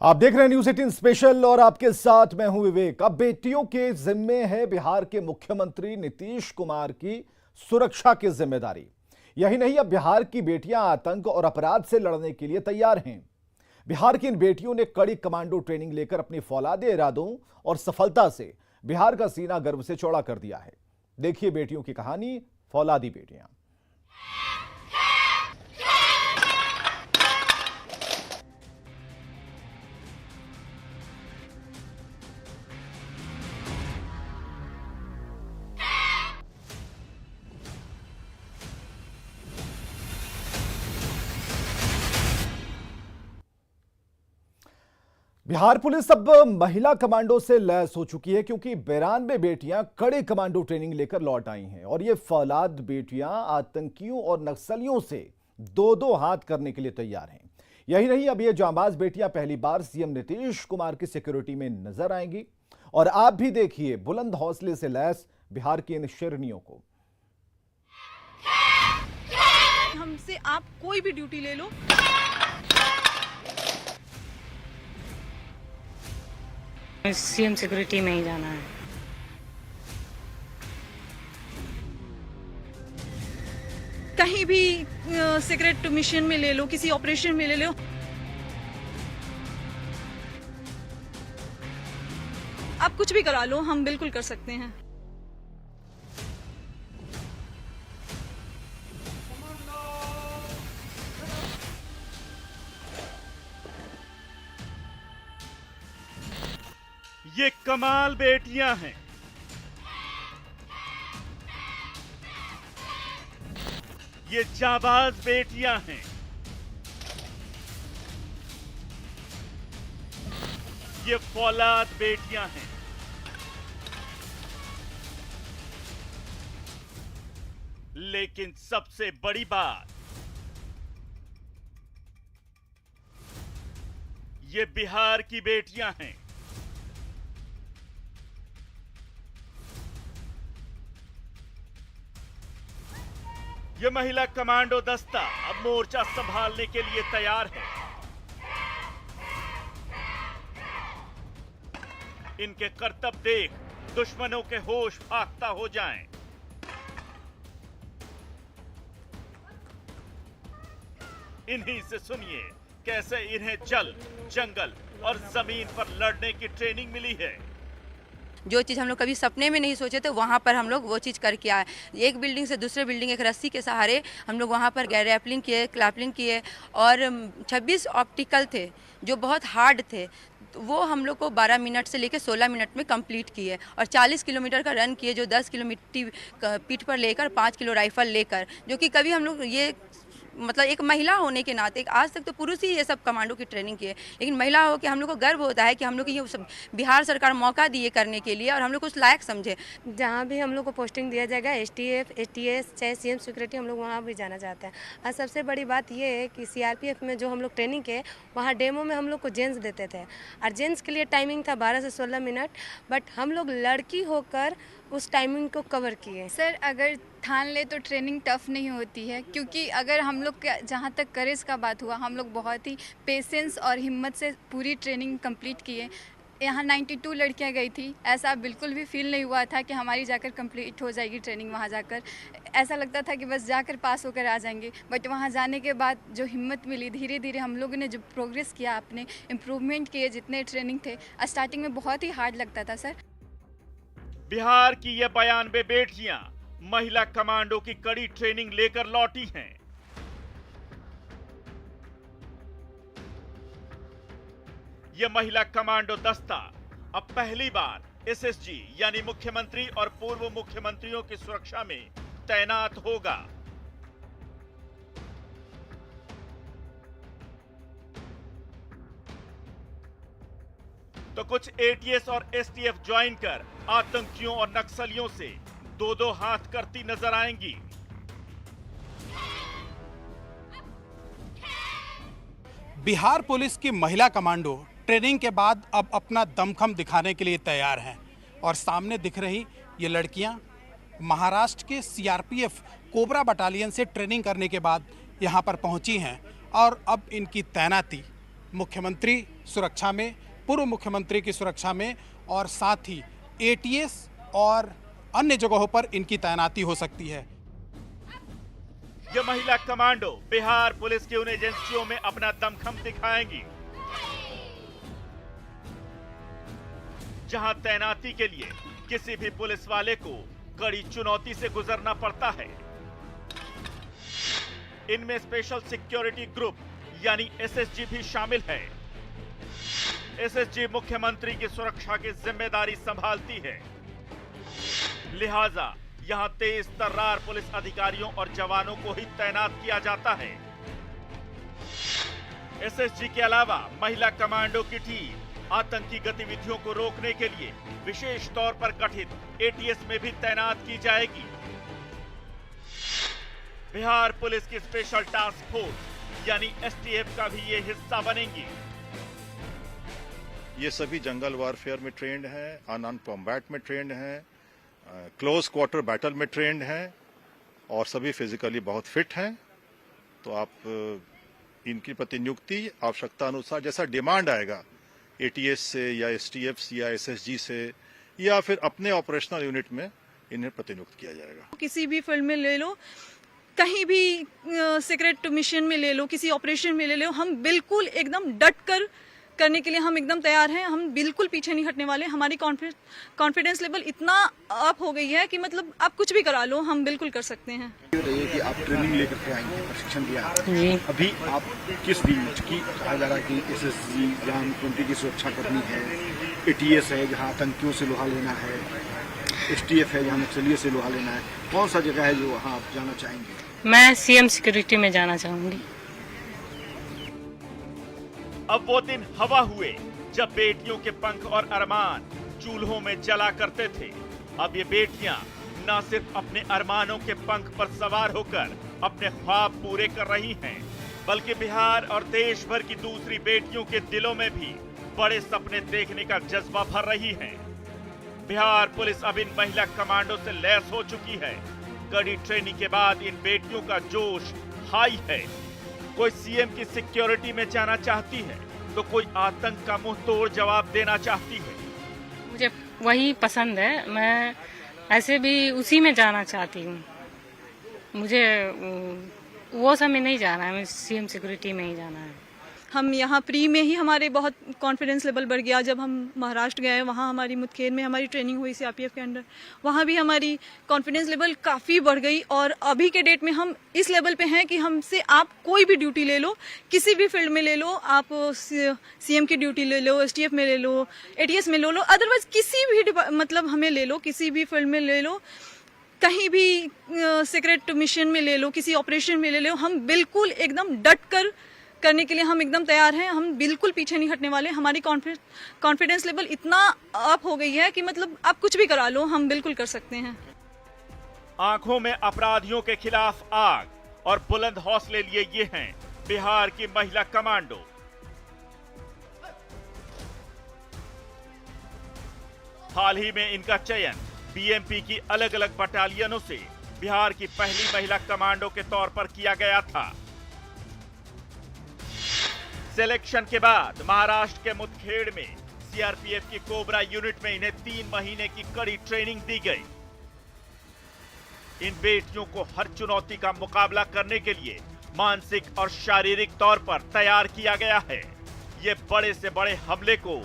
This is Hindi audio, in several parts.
आप देख रहे हैं न्यूज 18 स्पेशल और आपके साथ मैं हूं विवेक। अब बेटियों के जिम्मे है बिहार के मुख्यमंत्री नीतीश कुमार की सुरक्षा की जिम्मेदारी। यही नहीं, अब बिहार की बेटियां आतंक और अपराध से लड़ने के लिए तैयार हैं। बिहार की इन बेटियों ने कड़ी कमांडो ट्रेनिंग लेकर अपनी फौलादी इरादों और सफलता से बिहार का सीना गर्व से चौड़ा कर दिया है। देखिए बेटियों की कहानी, फौलादी बेटियां। बिहार पुलिस अब महिला कमांडो से लैस हो चुकी है, क्योंकि 92 बेटियां कड़े कमांडो ट्रेनिंग लेकर लौट आई हैं और ये फौलाद बेटियां आतंकियों और नक्सलियों से दो दो हाथ करने के लिए तैयार हैं। यही नहीं, अब ये जांबाज बेटियां पहली बार सीएम नीतीश कुमार की सिक्योरिटी में नजर आएंगी। और आप भी देखिए बुलंद हौसले से लैस बिहार की इन शेरनियों को। हमसे आप कोई भी ड्यूटी ले लो, सीएम सिक्योरिटी में ही जाना है। कहीं भी सीक्रेट मिशन में ले लो, किसी ऑपरेशन में ले लो, आप कुछ भी करा लो, हम बिल्कुल कर सकते हैं। ये कमाल बेटियां हैं। ये जाबाज बेटियां हैं। ये फौलाद बेटियां हैं। लेकिन सबसे बड़ी बात, ये बिहार की बेटियां हैं। ये महिला कमांडो दस्ता अब मोर्चा संभालने के लिए तैयार है। इनके करतब देख दुश्मनों के होश फाख्ता हो जाएं। इन्हीं से सुनिए कैसे इन्हें जल, जंगल और जमीन पर लड़ने की ट्रेनिंग मिली है। जो चीज़ हम लोग कभी सपने में नहीं सोचे थे, वहाँ पर हम लोग वो चीज़ करके आए। एक बिल्डिंग से दूसरे बिल्डिंग एक रस्सी के सहारे हम लोग वहाँ पर गए, रैपलिंग किए, क्लैपलिंग किए और 26 ऑप्टिकल थे जो बहुत हार्ड थे। तो वो हम लोग को 12 मिनट से लेकर 16 मिनट में कंप्लीट किए और 40 किलोमीटर का रन किए, जो 10 किलो मिट्टी पीठ पर लेकर 5 किलो राइफल लेकर, जो कि कभी हम लोग ये मतलब एक महिला होने के नाते, आज तक तो पुरुष ही ये सब कमांडो की ट्रेनिंग किए, लेकिन महिला हो के हम लोग को गर्व होता है कि हम लोग को ये सब बिहार सरकार मौका दिए करने के लिए और हम लोग उस लायक समझे। जहाँ भी हम लोग को पोस्टिंग दिया जाएगा, एसटीएफ, एसटीएस, चाहे सीएम सिक्योरिटी, हम लोग वहाँ भी जाना चाहते हैं। और सबसे बड़ी बात ये है कि सीआरपीएफ में जो हम लोग ट्रेनिंग किए, वहाँ डेमो में हम लोग को जेंट्स देते थे और जेंट्स के लिए टाइमिंग था 12 से 16 मिनट, बट हम लोग लड़की होकर उस टाइमिंग को कवर किए। सर, अगर ठान ले तो ट्रेनिंग टफ नहीं होती है, क्योंकि अगर हम लोग जहाँ तक करेज का बात हुआ, हम लोग बहुत ही पेशेंस और हिम्मत से पूरी ट्रेनिंग कंप्लीट किए। यहाँ 92 लड़कियाँ गई थी, ऐसा बिल्कुल भी फील नहीं हुआ था कि हमारी जाकर कंप्लीट हो जाएगी ट्रेनिंग। वहाँ जाकर ऐसा लगता था कि बस जाकर पास होकर आ जाएंगे, बट वहाँ जाने के बाद जो हिम्मत मिली, धीरे धीरे हम लोगों ने जो प्रोग्रेस किया, अपने इम्प्रूवमेंट किए, जितने ट्रेनिंग थे, स्टार्टिंग में बहुत ही हार्ड लगता था सर। बिहार की ये 92 बेटियां महिला कमांडो की कड़ी ट्रेनिंग लेकर लौटी हैं। ये महिला कमांडो दस्ता अब पहली बार एसएसजी यानी मुख्यमंत्री और पूर्व मुख्यमंत्रियों की सुरक्षा में तैनात होगा। तो कुछ एटीएस और एसटीएफ ज्वाइन कर आतंकियों और नक्सलियों से दो दो हाथ करती नजर आएंगी। बिहार पुलिस की महिला कमांडो ट्रेनिंग के बाद अब अपना दमखम दिखाने के लिए तैयार हैं और सामने दिख रही ये लड़कियां महाराष्ट्र के सीआरपीएफ कोबरा बटालियन से ट्रेनिंग करने के बाद यहां पर पहुंची हैं और अब इनकी तैनाती मुख्यमंत्री सुरक्षा में, पूर्व मुख्यमंत्री की सुरक्षा में और साथ ही एटीएस और अन्य जगहों पर इनकी तैनाती हो सकती है। ये महिला कमांडो बिहार पुलिस की उन एजेंसियों में अपना दमखम दिखाएंगी जहां तैनाती के लिए किसी भी पुलिस वाले को कड़ी चुनौती से गुजरना पड़ता है। इनमें स्पेशल सिक्योरिटी ग्रुप यानी एसएसजी भी शामिल है। एसएसजी मुख्यमंत्री की सुरक्षा की जिम्मेदारी संभालती है, लिहाजा यहां तेज तर्रार पुलिस अधिकारियों और जवानों को ही तैनात किया जाता है। एसएसजी के अलावा महिला कमांडो की टीम आतंकी गतिविधियों को रोकने के लिए विशेष तौर पर गठित एटीएस में भी तैनात की जाएगी। बिहार पुलिस की स्पेशल टास्क फोर्स यानी एसटीएफ का भी ये हिस्सा बनेंगी। ये सभी जंगल वारफेयर में ट्रेंड हैं, अनआर्म कॉम्बैट में ट्रेंड हैं, क्लोज क्वार्टर बैटल में ट्रेंड हैं और सभी फिजिकली बहुत फिट हैं। तो आप इनकी प्रतिनियुक्ति आवश्यकता अनुसार जैसा डिमांड आएगा एटीएस से या एसटीएफ या एसएसजी से या फिर अपने ऑपरेशनल यूनिट में इन्हें प्रतिनियुक्त किया जाएगा। किसी भी फील्ड में ले लो, कहीं भी सीक्रेट मिशन में ले लो, किसी ऑपरेशन में ले लो, हम बिल्कुल एकदम डट कर करने के लिए हम एकदम तैयार हैं। हम बिल्कुल पीछे नहीं हटने वाले। हमारी कॉन्फिडेंस लेवल इतना अप हो गई है कि मतलब आप कुछ भी करा लो, हम बिल्कुल कर सकते हैं। बताइए कि आप ट्रेनिंग लेकर के आएंगे, प्रशिक्षण दिया है, अभी आप किस रेंज की कहा जा रहा है कि एसएसजी जहाँ मुख्यमंत्री की सुरक्षा करनी है, एटीएस है जहाँ आतंकियों से लोहा लेना है, एसटीएफ है जहाँ नक्सलियों से लोहा लेना है, कौन सा जगह है जो वहाँ आप जाना चाहेंगे? मैं सीएम सिक्योरिटी में जाना चाहूंगी। अब वो दिन हवा हुए जब बेटियों के पंख और अरमान चूल्हों में जला करते थे। अब ये बेटियां न सिर्फ अपने अरमानों के पंख पर सवार होकर अपने ख्वाब पूरे कर रही हैं, बल्कि बिहार और देश भर की दूसरी बेटियों के दिलों में भी बड़े सपने देखने का जज्बा भर रही हैं। बिहार पुलिस अब इन महिला कमांडो से लैस हो चुकी है। कड़ी ट्रेनिंग के बाद इन बेटियों का जोश हाई है। कोई सीएम की सिक्योरिटी में जाना चाहती है तो कोई आतंक का मुंह तोड़ जवाब देना चाहती है। मुझे वही पसंद है, मैं ऐसे भी उसी में जाना चाहती हूँ। मुझे वो सब में नहीं जाना है, मुझे सीएम सिक्योरिटी में ही जाना है। हम यहाँ प्री में ही हमारे बहुत कॉन्फिडेंस लेवल बढ़ गया। जब हम महाराष्ट्र गए, वहाँ हमारी मुठभेड़ में हमारी ट्रेनिंग हुई सीआरपीएफ के अंडर, वहाँ भी हमारी कॉन्फिडेंस लेवल काफ़ी बढ़ गई। और अभी के डेट में हम इस लेवल पे हैं कि हमसे आप कोई भी ड्यूटी ले लो, किसी भी फील्ड में ले लो, आप सीएम की ड्यूटी ले लो, एसटीएफ में ले लो, एटीएस में ले लो, अदरवाइज किसी भी मतलब हमें ले लो, किसी भी फील्ड में ले लो, कहीं भी सीक्रेट मिशन में ले लो, किसी ऑपरेशन में ले लो, हम बिल्कुल एकदम डट कर करने के लिए हम एकदम तैयार हैं। हम बिल्कुल पीछे नहीं हटने वाले। हमारी कॉन्फिडेंस लेवल इतना अप हो गई है कि मतलब आप कुछ भी करा लो, हम बिल्कुल कर सकते हैं। आंखों में अपराधियों के खिलाफ आग और बुलंद हौसले लिए ये हैं बिहार की महिला कमांडो। हाल ही में इनका चयन बीएमपी की अलग अलग बटालियनों से बिहार की पहली महिला कमांडो के तौर पर किया गया था। सिलेक्शन के बाद महाराष्ट्र के मुठभेड़ में सीआरपीएफ की कोबरा यूनिट में इन्हें 3 महीने की कड़ी ट्रेनिंग दी गई। इन बेटियों को हर चुनौती का मुकाबला करने के लिए मानसिक और शारीरिक तौर पर तैयार किया गया है। ये बड़े से बड़े हमले को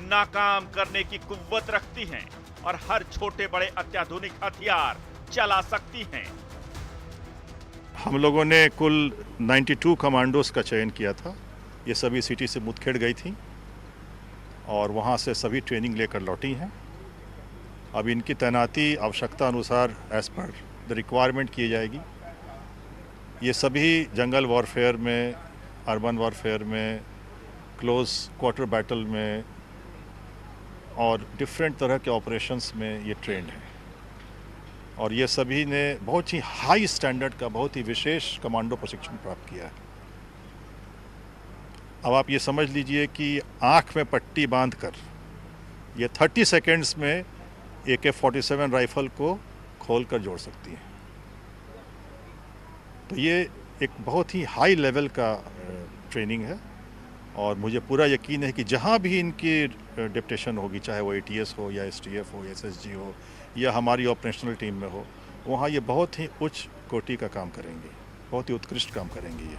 नाकाम करने की कुव्वत रखती हैं और हर छोटे बड़े अत्याधुनिक हथियार चला सकती हैं। हम लोगों ने कुल 92 कमांडोज का चयन किया था। ये सभी सिटी से मुठभेड़ गई थी और वहाँ से सभी ट्रेनिंग लेकर लौटी हैं। अब इनकी तैनाती आवश्यकता अनुसार एज पर द रिक्वायरमेंट की जाएगी। ये सभी जंगल वॉरफेयर में, अर्बन वॉरफेयर में, क्लोज क्वार्टर बैटल में और डिफरेंट तरह के ऑपरेशंस में ये ट्रेंड हैं और ये सभी ने बहुत ही हाई स्टैंडर्ड का बहुत ही विशेष कमांडो प्रशिक्षण प्राप्त किया है। अब आप ये समझ लीजिए कि आँख में पट्टी बांधकर ये 30 सेकेंड्स में AK-47 राइफल को खोलकर जोड़ सकती हैं। तो ये एक बहुत ही हाई लेवल का ट्रेनिंग है और मुझे पूरा यकीन है कि जहाँ भी इनकी डिप्टेशन होगी, चाहे वो ATS हो या STF हो या SSG हो या हमारी ऑपरेशनल टीम में हो, वहाँ ये बहुत ही उच्च कोटि का काम करेंगे, बहुत ही उत्कृष्ट काम करेंगे ये।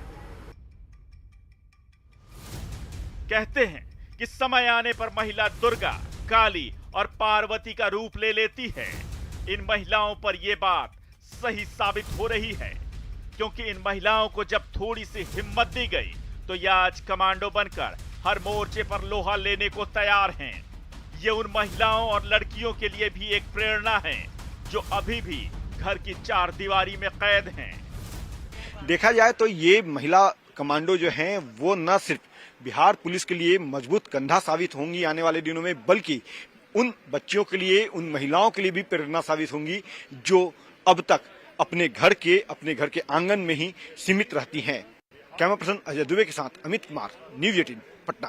कहते हैं कि समय आने पर महिला दुर्गा, काली और पार्वती का रूप ले लेती है। इन महिलाओं पर यह बात सही साबित हो रही है, क्योंकि इन महिलाओं को जब थोड़ी सी हिम्मत दी गई तो ये आज कमांडो बनकर हर मोर्चे पर लोहा लेने को तैयार हैं। ये उन महिलाओं और लड़कियों के लिए भी एक प्रेरणा है जो अभी भी घर की चार दीवारी में कैद हैं। देखा जाए तो ये महिला कमांडो जो हैं वो न सिर्फ बिहार पुलिस के लिए मजबूत कंधा साबित होंगी आने वाले दिनों में, बल्कि उन बच्चियों के लिए, उन महिलाओं के लिए भी प्रेरणा साबित होंगी जो अब तक अपने घर के आंगन में ही सीमित रहती हैं। कैमरा पर्सन अजय दुबे के साथ अमित कुमार, न्यूज़ 18 पटना।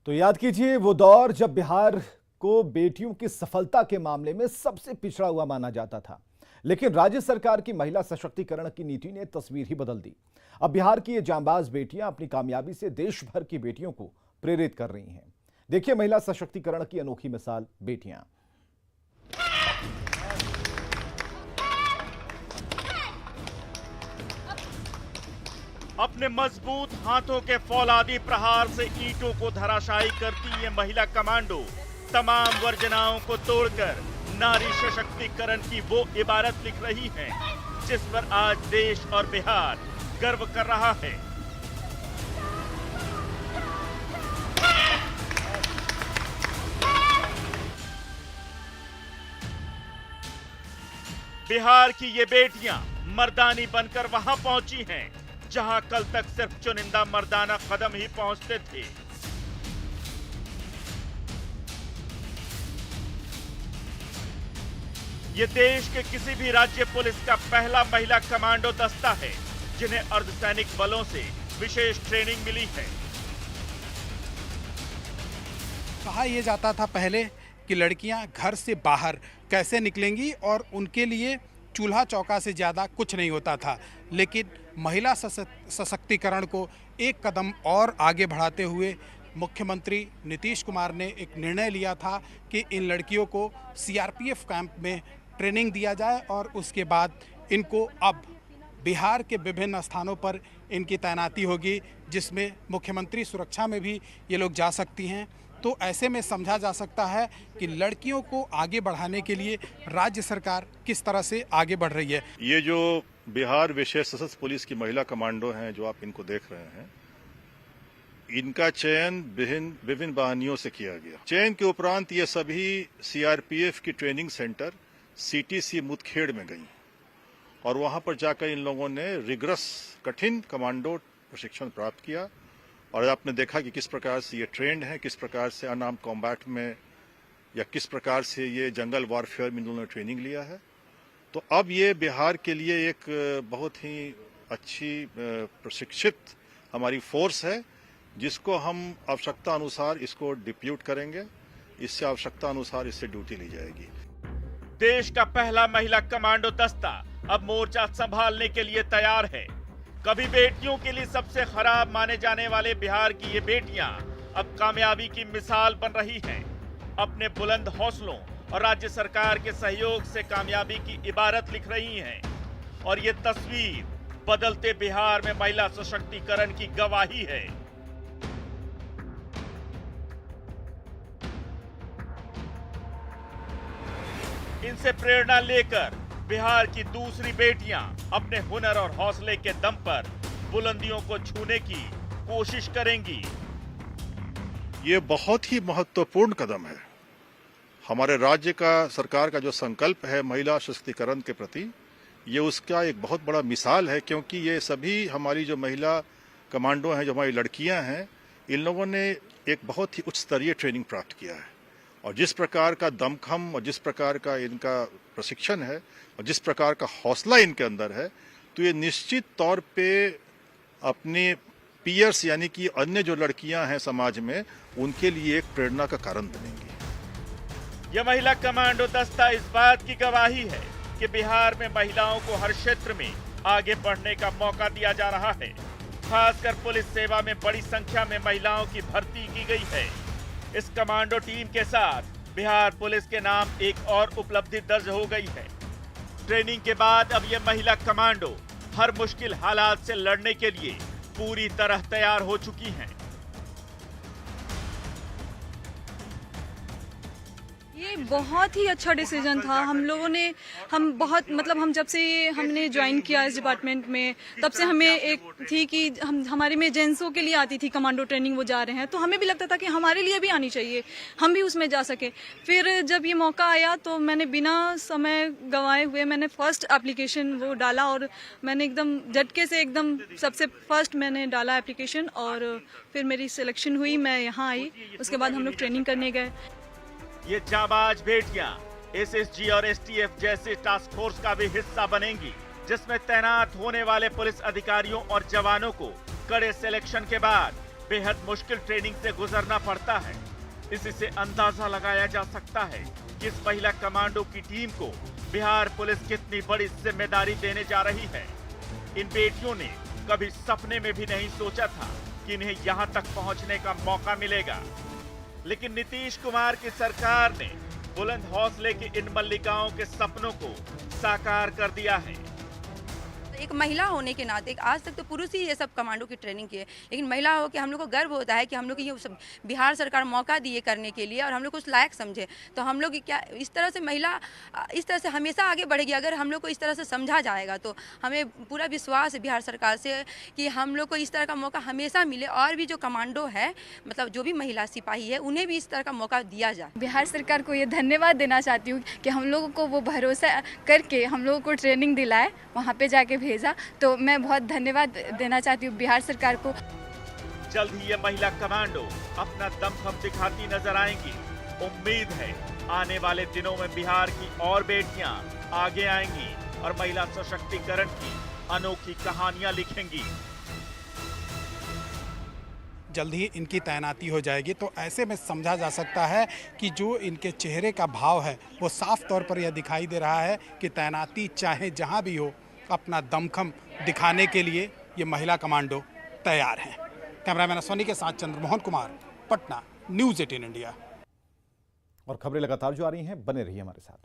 तो याद कीजिए वो दौर जब बिहार को बेटियों की सफलता के मामले में सबसे पिछड़ा हुआ माना जाता था, लेकिन राज्य सरकार की महिला सशक्तिकरण की नीति ने तस्वीर ही बदल दी। अब बिहार की ये जांबाज बेटियां अपनी कामयाबी से देश भर की बेटियों को प्रेरित कर रही हैं। देखिए महिला सशक्तिकरण की अनोखी मिसाल बेटियां। अपने मजबूत हाथों के फौलादी प्रहार से ईंटों को धराशायी करती ये महिला कमांडो तमाम वर्जनाओं को तोड़कर नारी सशक्तिकरण की वो इबारत लिख रही है जिस पर आज देश और बिहार गर्व कर रहा है। बिहार की ये बेटियां मर्दानी बनकर वहां पहुंची हैं जहां कल तक सिर्फ चुनिंदा मर्दाना कदम ही पहुंचते थे। ये देश के किसी भी राज्य पुलिस का पहला महिला कमांडो दस्ता है जिन्हें अर्धसैनिक बलों से विशेष ट्रेनिंग मिली है। कहा यह जाता था पहले कि लड़कियां घर से बाहर कैसे निकलेंगी और उनके लिए चूल्हा चौका से ज़्यादा कुछ नहीं होता था, लेकिन महिला सशक्तिकरण को एक कदम और आगे बढ़ाते हुए मुख्यमंत्री नीतीश कुमार ने एक निर्णय लिया था कि इन लड़कियों को CRPF कैंप में ट्रेनिंग दिया जाए और उसके बाद इनको अब बिहार के विभिन्न स्थानों पर इनकी तैनाती होगी, जिसमें मुख्यमंत्री सुरक्षा में भी ये लोग जा सकती हैं। तो ऐसे में समझा जा सकता है कि लड़कियों को आगे बढ़ाने के लिए राज्य सरकार किस तरह से आगे बढ़ रही है। ये जो बिहार विशेष सशस्त्र पुलिस की महिला कमांडो हैं जो आप इनको देख रहे हैं, इनका चयन विभिन्न वाहिनियों से किया गया। चयन के उपरांत ये सभी CRPF की ट्रेनिंग सेंटर CTC मुदखेड़ में गई और वहां पर जाकर इन लोगों ने रिगरस कठिन कमांडो प्रशिक्षण प्राप्त किया और आपने देखा कि किस प्रकार से ये ट्रेंड है, किस प्रकार से अनआर्म्ड कॉम्बैट में या किस प्रकार से ये जंगल वॉरफेयर में इन लोगों ने ट्रेनिंग लिया है। तो अब ये बिहार के लिए एक बहुत ही अच्छी प्रशिक्षित हमारी फोर्स है जिसको हम आवश्यकता अनुसार इसको डिप्यूट करेंगे, इससे आवश्यकता अनुसार इससे ड्यूटी ली जाएगी। देश का पहला महिला कमांडो दस्ता अब मोर्चा संभालने के लिए तैयार है। कभी बेटियों के लिए सबसे खराब माने जाने वाले बिहार की ये बेटियां अब कामयाबी की मिसाल बन रही हैं। अपने बुलंद हौसलों और राज्य सरकार के सहयोग से कामयाबी की इबारत लिख रही हैं और ये तस्वीर बदलते बिहार में महिला सशक्तिकरण की गवाही है। इनसे प्रेरणा लेकर बिहार की दूसरी बेटियां अपने हुनर और हौसले के दम पर बुलंदियों को छूने की कोशिश करेंगी। ये बहुत ही महत्वपूर्ण कदम है। हमारे राज्य का सरकार का जो संकल्प है महिला सशक्तिकरण के प्रति, ये उसका एक बहुत बड़ा मिसाल है, क्योंकि ये सभी हमारी जो महिला कमांडो हैं, जो हमारी लड़कियां हैं, इन लोगों ने एक बहुत ही उच्च स्तरीय ट्रेनिंग प्राप्त किया है और जिस प्रकार का दमखम और जिस प्रकार का इनका प्रशिक्षण है और जिस प्रकार का हौसला इनके अंदर है, तो ये निश्चित तौर पे अपने पीयर्स यानी कि अन्य जो लड़कियां हैं समाज में, उनके लिए एक प्रेरणा का कारण बनेंगी। यह महिला कमांडो दस्ता इस बात की गवाही है कि बिहार में महिलाओं को हर क्षेत्र में आगे बढ़ने का मौका दिया जा रहा है। खासकर पुलिस सेवा में बड़ी संख्या में महिलाओं की भर्ती की गई है। इस कमांडो टीम के साथ बिहार पुलिस के नाम एक और उपलब्धि दर्ज हो गई है। ट्रेनिंग के बाद अब ये महिला कमांडो हर मुश्किल हालात से लड़ने के लिए पूरी तरह तैयार हो चुकी हैं। ये बहुत ही अच्छा डिसीजन था। हम लोगों ने हम जब से हमने ज्वाइन किया इस डिपार्टमेंट में, तब से हमें एक थी कि हमारे में जेंट्सों के लिए आती थी कमांडो ट्रेनिंग, वो जा रहे हैं तो हमें भी लगता था कि हमारे लिए भी आनी चाहिए, हम भी उसमें जा सके। फिर जब ये मौका आया तो मैंने बिना समय गंवाए हुए मैंने फर्स्ट एप्लीकेशन वो डाला और मैंने एकदम झटके से एकदम सबसे फर्स्ट मैंने डाला एप्लीकेशन और फिर मेरी सिलेक्शन हुई, मैं यहाँ आई। उसके बाद हम लोग ट्रेनिंग करने गए। ये जाबाज बेटियां एसएसजी और एसटीएफ जैसे टास्क फोर्स का भी हिस्सा बनेंगी, जिसमें तैनात होने वाले पुलिस अधिकारियों और जवानों को कड़े सिलेक्शन के बाद बेहद मुश्किल ट्रेनिंग से गुजरना पड़ता है। इसी से अंदाजा लगाया जा सकता है कि इस महिला कमांडो की टीम को बिहार पुलिस कितनी बड़ी जिम्मेदारी देने जा रही है। इन बेटियों ने कभी सपने में भी नहीं सोचा था कि इन्हें यहाँ तक पहुँचने का मौका मिलेगा, लेकिन नीतीश कुमार की सरकार ने बुलंद हौसले के इन मल्लिकाओं के सपनों को साकार कर दिया है। एक महिला होने के नाते आज तक तो पुरुष ही ये सब कमांडो की ट्रेनिंग किए, लेकिन महिला हो के हम लोग को गर्व होता है कि हम लोग को ये सब बिहार सरकार मौका दिए करने के लिए और हम लोग को उस लायक समझे। तो हम लोग क्या इस तरह से महिला इस तरह से हमेशा आगे बढ़ेगी। अगर हम लोग को इस तरह से समझा जाएगा तो हमें पूरा विश्वास है बिहार सरकार से कि हम लोग को इस तरह का मौका हमेशा मिले और भी जो कमांडो है, मतलब जो भी महिला सिपाही है, उन्हें भी इस तरह का मौका दिया जाए। बिहार सरकार को ये धन्यवाद देना चाहती हूँ कि हम लोगों को वो भरोसा करके हम लोगों को ट्रेनिंग दिलाए, वहाँ पे जाके भेजा। तो मैं बहुत धन्यवाद देना चाहती हूँ बिहार सरकार को। जल्द ही ये महिला कमांडो अपना दमखम दिखाती नजर आएंगी। उम्मीद है आने वाले दिनों में बिहार की और बेटियां आगे आएंगी और महिला सशक्तिकरण की अनोखी कहानियां लिखेंगी। जल्द ही इनकी तैनाती हो जाएगी, तो ऐसे में समझा जा सकता है कि जो इनके चेहरे का भाव है वो साफ तौर पर यह दिखाई दे रहा है कि तैनाती चाहे जहां भी हो, अपना दमखम दिखाने के लिए ये महिला कमांडो तैयार हैं। कैमरामैन सोनी के साथ चंद्रमोहन कुमार, पटना, न्यूज़ 18 इंडिया। और खबरें लगातार जो आ रही हैं, बने रहिए हमारे साथ।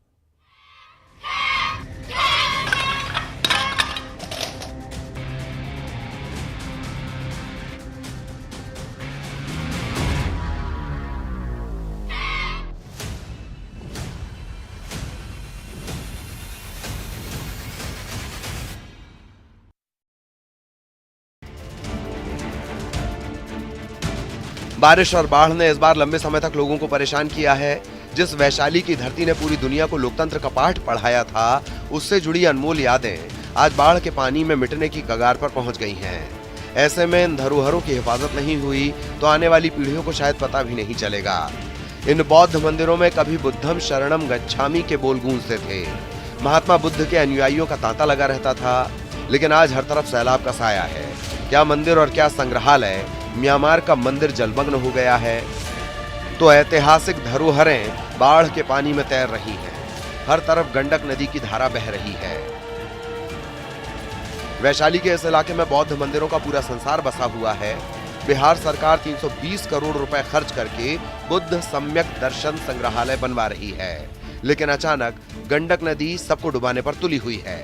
बारिश और बाढ़ ने इस बार लंबे समय तक लोगों को परेशान किया है। जिस वैशाली की धरती ने पूरी दुनिया को लोकतंत्र का पाठ पढ़ाया था, उससे जुड़ी अनमोल यादें आज बाढ़ के पानी में मिटने की कगार पर पहुंच गई हैं। ऐसे में इन धरोहरों की हिफाजत नहीं हुई तो आने वाली पीढ़ियों को शायद पता भी नहीं चलेगा। इन बौद्ध मंदिरों में कभी बुद्धम शरणम गच्छामि के बोल गूंजते थे। महात्मा बुद्ध के अनुयायियों का तांता लगा रहता था, लेकिन आज हर तरफ सैलाब का साया है। क्या मंदिर और क्या संग्रहालय, म्यांमार का मंदिर जलमग्न हो गया है, तो ऐतिहासिक धरोहरें बाढ़ के पानी में तैर रही हैं। हर तरफ गंडक नदी की धारा बह रही है। वैशाली के इस इलाके में बौद्ध मंदिरों का पूरा संसार बसा हुआ है। बिहार सरकार 320 करोड़ रुपए खर्च करके बुद्ध सम्यक दर्शन संग्रहालय बनवा रही है, लेकिन अचानक गंडक नदी सबको डुबाने पर तुली हुई है।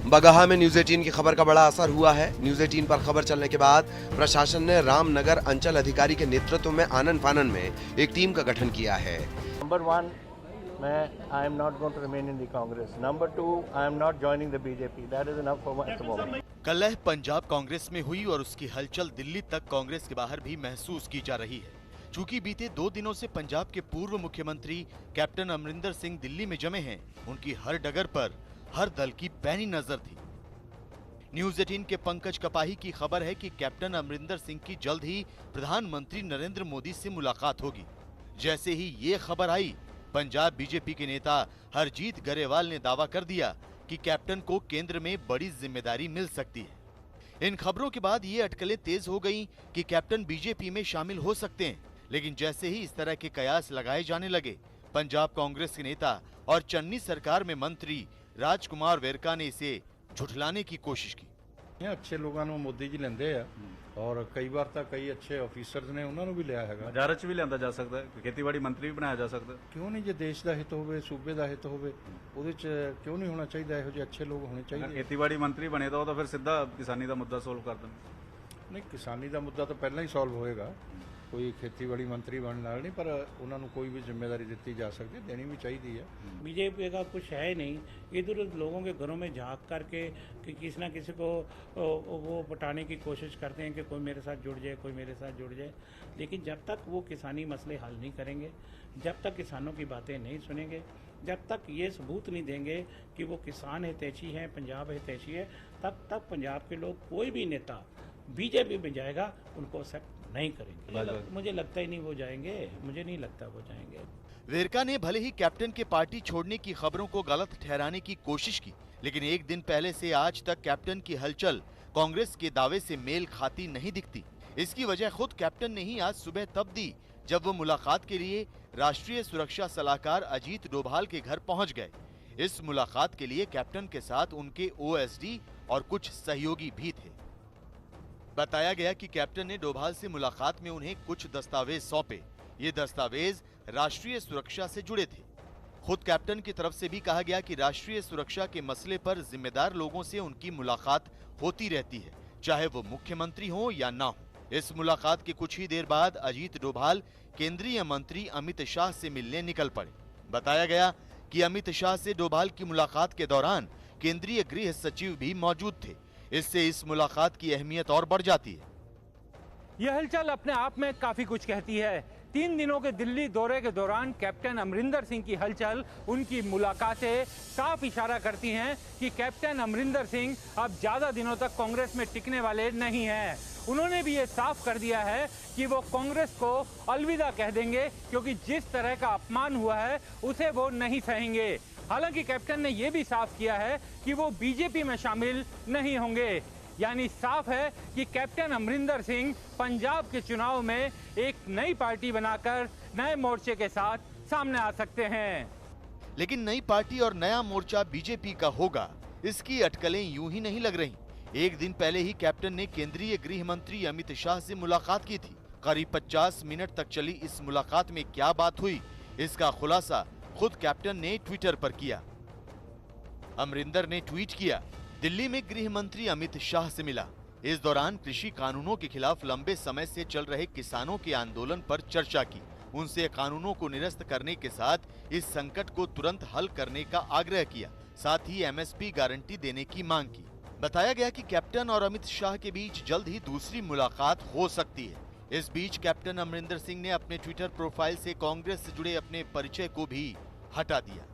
बगहा में न्यूज़ 18 की खबर का बड़ा असर हुआ है। न्यूज़ 18 पर खबर चलने के बाद प्रशासन ने रामनगर अंचल अधिकारी के नेतृत्व में आनन फानन में एक टीम का गठन किया है। Number 1, I am not going to remain in the Congress. Number 2, I am not joining the BJP. That is enough for at the moment. कलह पंजाब कांग्रेस में हुई और उसकी हलचल दिल्ली तक कांग्रेस के बाहर भी महसूस की जा रही है। चूंकि बीते 2 दिनों से पंजाब के पूर्व मुख्यमंत्री कैप्टन अमरिंदर सिंह दिल्ली में जमे हैं, उनकी हर डगर पर हर दल की पैनी नजर थी। न्यूज़ 18 के पंकज कपाही की खबर है कि कैप्टन अमरिंदर सिंह की जल्द ही प्रधानमंत्री नरेंद्र मोदी से मुलाकात होगी। जैसे ही ये खबर आई, पंजाब बीजेपी के नेता हरजीत गरेवाल ने दावा कर दिया कि कैप्टन को केंद्र में बड़ी जिम्मेदारी मिल सकती है। इन खबरों के बाद ये अटकलें तेज हो गईं कि कैप्टन बीजेपी में शामिल हो सकते हैं, लेकिन जैसे ही इस तरह के कयास लगाए जाने लगे, पंजाब कांग्रेस के नेता और चन्नी सरकार में मंत्री राजकुमार वेरका ने इसे झुठलाने की कोशिश की। अच्छे लोगों ਨੂੰ ਮੋਦੀ ਜੀ ਲੈਂਦੇ ਆ ਔਰ ਕਈ ਵਾਰ ਤਾਂ ਕਈ ਅੱਛੇ ਆਫੀਸਰਸ ਨੇ ਉਹਨਾਂ ਨੂੰ ਵੀ ਲਿਆ ਹੈਗਾ। ਹਜ਼ਾਰਾਂ ਚ ਵੀ ਲਿਆਂਦਾ ਜਾ ਸਕਦਾ ਹੈ, ਖੇਤੀਬਾੜੀ ਮੰਤਰੀ ਵੀ ਬਣਾਇਆ ਜਾ ਸਕਦਾ। ਕਿਉਂ ਨਹੀਂ, ਜੇ ਦੇਸ਼ ਦਾ ਹਿੱਤ ਹੋਵੇ, ਸੂਬੇ ਦਾ ਹਿੱਤ ਹੋਵੇ, ਉਹਦੇ ਚ ਕਿਉਂ ਨਹੀਂ ਹੋਣਾ ਚਾਹੀਦਾ? ਇਹੋ ਜਿਹੇ ਅੱਛੇ ਲੋਕ ਹੋਣੇ ਚਾਹੀਦੇ। ਖੇਤੀਬਾੜੀ ਮੰਤਰੀ ਬਣੇ ਤਾਂ ਉਹ ਤਾਂ ਫਿਰ ਸਿੱਧਾ ਕਿਸਾਨੀ ਦਾ ਮੁੱਦਾ ਸੋਲਵ ਕਰ ਦੇਣ। ਨਹੀਂ, ਕਿਸਾਨੀ ਦਾ ਮੁੱਦਾ ਤਾਂ ਪਹਿਲਾਂ ਹੀ ਸੋਲਵ ਹੋਏਗਾ। ਕੋਈ ਖੇਤੀਬਾੜੀ ਮੰਤਰੀ ਬਣਨ ਨਾਲ नहीं, पर उन्होंने कोई भी जिम्मेदारी दी जा सकती है, देनी भी चाहिए है। बीजेपी का कुछ है नहीं, इधर लोगों के घरों में झांक करके कि किसी ना किसी को वो पटाने की कोशिश करते हैं कि कोई मेरे साथ जुड़ जाए, कोई मेरे साथ जुड़ जाए। लेकिन जब तक वो किसानी मसले हल नहीं करेंगे, जब तक किसानों की बातें नहीं सुनेंगे, जब तक ये सबूत नहीं देंगे कि वो किसान हितैषी हैं, पंजाब हितैषी है, तब तक पंजाब के लोग कोई भी नेता बीजेपी में जाएगा उनको एक्सेप्ट नहीं करेंगे। मुझे लगता ही नहीं वो जाएंगे, मुझे नहीं लगता वो जाएंगे। वेरका ने भले ही कैप्टन के पार्टी छोड़ने की खबरों को गलत ठहराने की कोशिश की, लेकिन एक दिन पहले से आज तक कैप्टन की हलचल कांग्रेस के दावे से मेल खाती नहीं दिखती। इसकी वजह खुद कैप्टन ने ही आज सुबह तब दी जब वो मुलाकात के लिए राष्ट्रीय सुरक्षा सलाहकार अजीत डोभाल के घर पहुंच गए। इस मुलाकात के लिए कैप्टन के साथ उनके ओएसडी और कुछ सहयोगी भी थे। बताया गया कि कैप्टन ने डोभाल से मुलाकात में उन्हें कुछ दस्तावेज सौंपे। ये दस्तावेज राष्ट्रीय सुरक्षा से जुड़े थे। खुद कैप्टन की तरफ से भी कहा गया कि राष्ट्रीय सुरक्षा के मसले पर जिम्मेदार लोगों से उनकी मुलाकात होती रहती है, चाहे वो मुख्यमंत्री हो या ना हो। इस मुलाकात के कुछ ही देर बाद अजीत डोभाल केंद्रीय मंत्री अमित शाह से मिलने निकल पड़े। बताया गया कि अमित शाह से डोभाल की मुलाकात के दौरान केंद्रीय गृह सचिव भी मौजूद थे। इससे इस मुलाकात की अहमियत और बढ़ जाती है। यह हलचल अपने आप में काफी कुछ कहती है। 3 दिनों के दिल्ली दौरे के दौरान कैप्टन अमरिंदर सिंह की हलचल, उनकी मुलाकातें साफ इशारा करती हैं कि कैप्टन अमरिंदर सिंह अब ज्यादा दिनों तक कांग्रेस में टिकने वाले नहीं हैं। उन्होंने भी ये साफ कर दिया है कि वो कांग्रेस को अलविदा कह देंगे, क्योंकि जिस तरह का अपमान हुआ है उसे वो नहीं सहेंगे। हालांकि कैप्टन ने यह भी साफ किया है कि वो बीजेपी में शामिल नहीं होंगे। यानी साफ है कि कैप्टन अमरिंदर सिंह पंजाब के चुनाव में एक नई पार्टी बनाकर नए मोर्चे के साथ सामने आ सकते हैं। लेकिन नई पार्टी और नया मोर्चा बीजेपी का होगा, इसकी अटकलें यूं ही नहीं लग रही। एक दिन पहले ही कैप्टन ने केंद्रीय गृह मंत्री अमित शाह से मुलाकात की थी। करीब 50 मिनट तक चली इस मुलाकात में क्या बात हुई, इसका खुलासा खुद कैप्टन ने ट्विटर पर किया। अमरिंदर ने ट्वीट किया, दिल्ली में गृह मंत्री अमित शाह से मिला। इस दौरान कृषि कानूनों के खिलाफ लंबे समय से चल रहे किसानों के आंदोलन पर चर्चा की। उनसे कानूनों को निरस्त करने के साथ इस संकट को तुरंत हल करने का आग्रह किया। साथ ही एमएसपी गारंटी देने की मांग की। बताया गया कि कैप्टन और अमित शाह के बीच जल्द ही दूसरी मुलाकात हो सकती है। इस बीच कैप्टन अमरिंदर सिंह ने अपने ट्विटर प्रोफाइल से कांग्रेस से जुड़े अपने परिचय को भी हटा दिया।